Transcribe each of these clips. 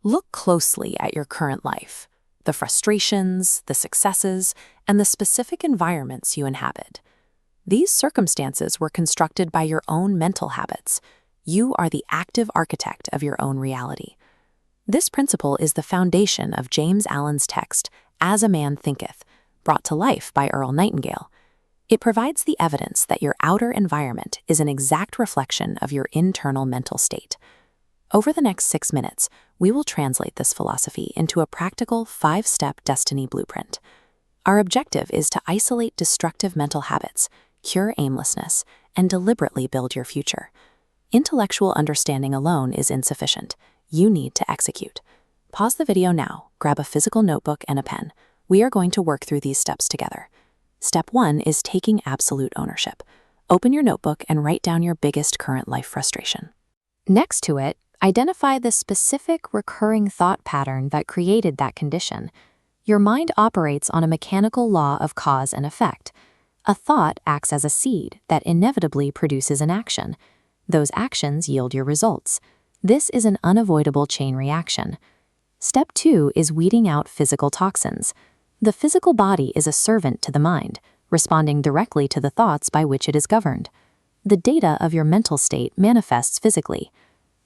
Look closely at your current life, the frustrations, the successes, and the specific environments you inhabit. These circumstances were constructed by your own mental habits. You are the active architect of your own reality. This principle is the foundation of James Allen's text, As a Man Thinketh, brought to life by Earl Nightingale. It provides the evidence that your outer environment is an exact reflection of your internal mental state. Over the next 6 minutes, we will translate this philosophy into a practical 5-step destiny blueprint. Our objective is to isolate destructive mental habits, cure aimlessness, and deliberately build your future. Intellectual understanding alone is insufficient. You need to execute. Pause the video now, grab a physical notebook and a pen. We are going to work through these steps together. Step 1 is taking absolute ownership. Open your notebook and write down your biggest current life frustration. Next to it, identify the specific recurring thought pattern that created that condition. Your mind operates on a mechanical law of cause and effect. A thought acts as a seed that inevitably produces an action. Those actions yield your results. This is an unavoidable chain reaction. Step 2 is weeding out physical toxins. The physical body is a servant to the mind, responding directly to the thoughts by which it is governed. The data of your mental state manifests physically.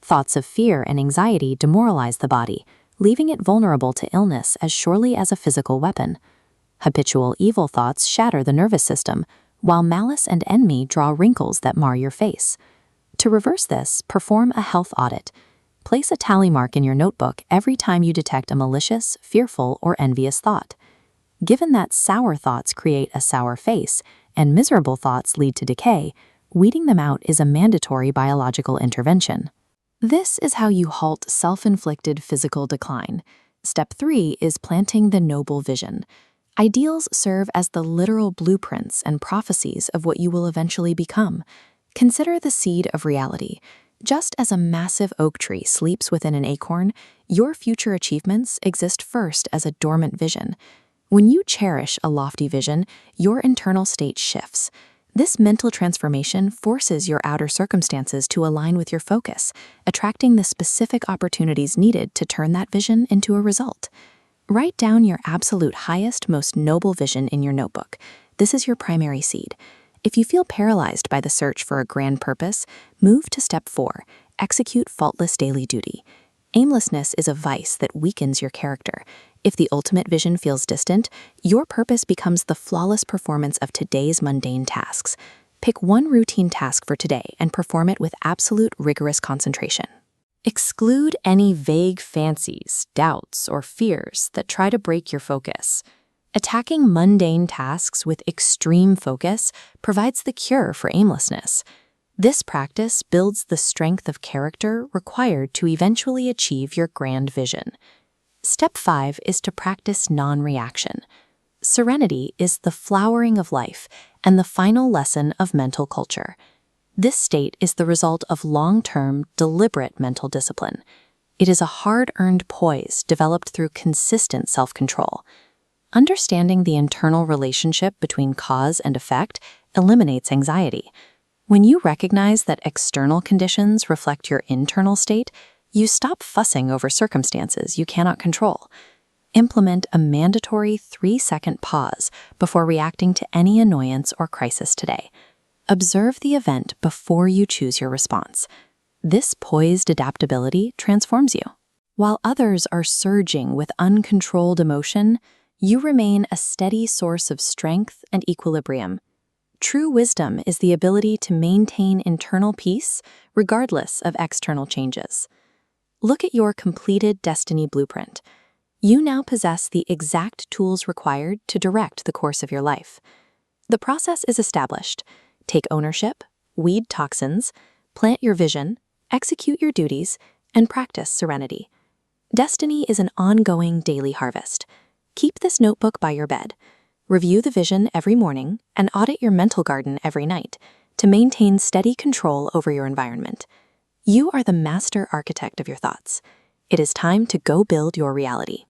Thoughts of fear and anxiety demoralize the body, leaving it vulnerable to illness as surely as a physical weapon. Habitual evil thoughts shatter the nervous system, while malice and envy draw wrinkles that mar your face. To reverse this, perform a health audit. Place a tally mark in your notebook every time you detect a malicious, fearful, or envious thought. Given that sour thoughts create a sour face and miserable thoughts lead to decay, weeding them out is a mandatory biological intervention. This is how you halt self-inflicted physical decline. Step 3 is planting the noble vision. Ideals serve as the literal blueprints and prophecies of what you will eventually become. Consider the seed of reality. Just as a massive oak tree sleeps within an acorn, your future achievements exist first as a dormant vision. When you cherish a lofty vision, your internal state shifts. This mental transformation forces your outer circumstances to align with your focus, attracting the specific opportunities needed to turn that vision into a result. Write down your absolute highest, most noble vision in your notebook. This is your primary seed. If you feel paralyzed by the search for a grand purpose, move to step 4, execute faultless daily duty. Aimlessness is a vice that weakens your character. If the ultimate vision feels distant, your purpose becomes the flawless performance of today's mundane tasks. Pick one routine task for today and perform it with absolute rigorous concentration. Exclude any vague fancies, doubts, or fears that try to break your focus. Attacking mundane tasks with extreme focus provides the cure for aimlessness. This practice builds the strength of character required to eventually achieve your grand vision. Step 5 is to practice non-reaction. Serenity is the flowering of life and the final lesson of mental culture. This state is the result of long-term, deliberate mental discipline. It is a hard-earned poise developed through consistent self-control. Understanding the internal relationship between cause and effect eliminates anxiety. When you recognize that external conditions reflect your internal state, you stop fussing over circumstances you cannot control. Implement a mandatory 3-second pause before reacting to any annoyance or crisis today. Observe the event before you choose your response. This poised adaptability transforms you. While others are surging with uncontrolled emotion, you remain a steady source of strength and equilibrium. True wisdom is the ability to maintain internal peace regardless of external changes. Look at your completed destiny blueprint. You now possess the exact tools required to direct the course of your life. The process is established. Take ownership, weed toxins, plant your vision, execute your duties, and practice serenity. Destiny is an ongoing daily harvest. Keep this notebook by your bed. Review the vision every morning and audit your mental garden every night to maintain steady control over your environment. You are the master architect of your thoughts. It is time to go build your reality.